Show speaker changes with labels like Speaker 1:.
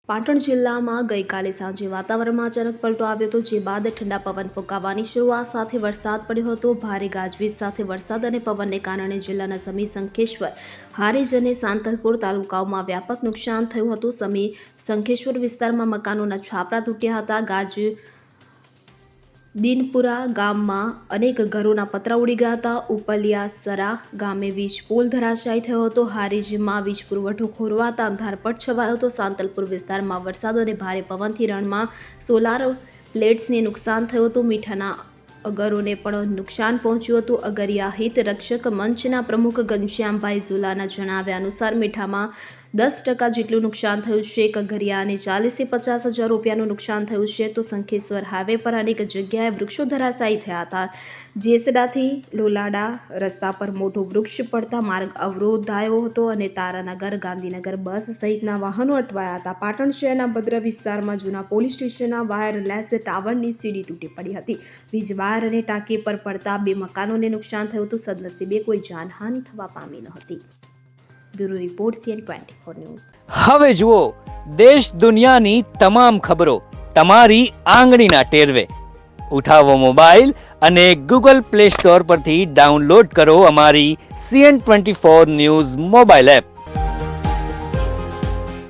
Speaker 1: પાટણ જિલ્લામાં ગઈકાલે સાંજે વાતાવરણમાં અચાનક પલટો આવ્યો હતો, જે બાદ ઠંડા પવન ફૂંકાવાની શરૂઆત સાથે વરસાદ પડ્યો હતો। ભારે ગાજવીજ સાથે વરસાદ અને પવનને કારણે જિલ્લાના સમી, શંખેશ્વર, હારીજ અને સાંતલપુર તાલુકાઓમાં વ્યાપક નુકસાન થયું હતું। સમી શંખેશ્વર વિસ્તારમાં મકાનોના છાપરા તૂટ્યા હતા। દીનપુરા ગામમાં અનેક ઘરોના પતરા ઉડી ગયા હતા। ઉપલિયાસરા ગામે વીજ પોલ ધરાશાયી થયો હતો। હારીજમાં વીજ પુરવઠો ખોરવાતા અંધારપટ છવાયો હતો। સાંતલપુર વિસ્તારમાં વરસાદ અને ભારે પવનથી રણમાં સોલાર પ્લેટ્સને નુકસાન થયું હતું। મીઠાના અગરોને પણ નુકસાન પહોંચ્યું હતું। અગરિયા હિત રક્ષક મંચના પ્રમુખ ઘનશ્યામભાઈ ઝુલાના જણાવ્યા અનુસાર મીઠામાં 10% જેટલું નુકસાન થયું છે। અગરિયાને 40 થી 50 હજાર રૂપિયાનું નુકસાન થયું છે। તો શંખેશ્વર હાઈવે પર અનેક જગ્યાએ વૃક્ષો ધરાશાયી થયા હતા। જેસડાથી લોલાડા રસ્તા પર મોટું વૃક્ષ પડતા માર્ગ અવરોધાયો હતો અને તારાનગર, ગાંધીનગર બસ સહિતના વાહનો અટવાયા હતા। પાટણ શહેરના ભદ્ર વિસ્તારમાં જૂના પોલીસ સ્ટેશનના વાયરલેસ ટાવરની સીડી તૂટી પડી હતી। વીજ વાયર અને ટાંકી પર પડતા 2 મકાનોને નુકસાન થયું હતું। સદનસીબે કોઈ જાનહાનિ થવા પામી ન હતી। Bureau report CN24 news.
Speaker 2: હવે જુઓ દેશ દુનિયાની તમામ ખબરો તમારી આંગળીના ટેરવે। ઉઠાવો મોબાઈલ અને Google Play Store પરથી ડાઉનલોડ કરો અમારી CN24 ન્યૂઝ મોબાઈલ એપ।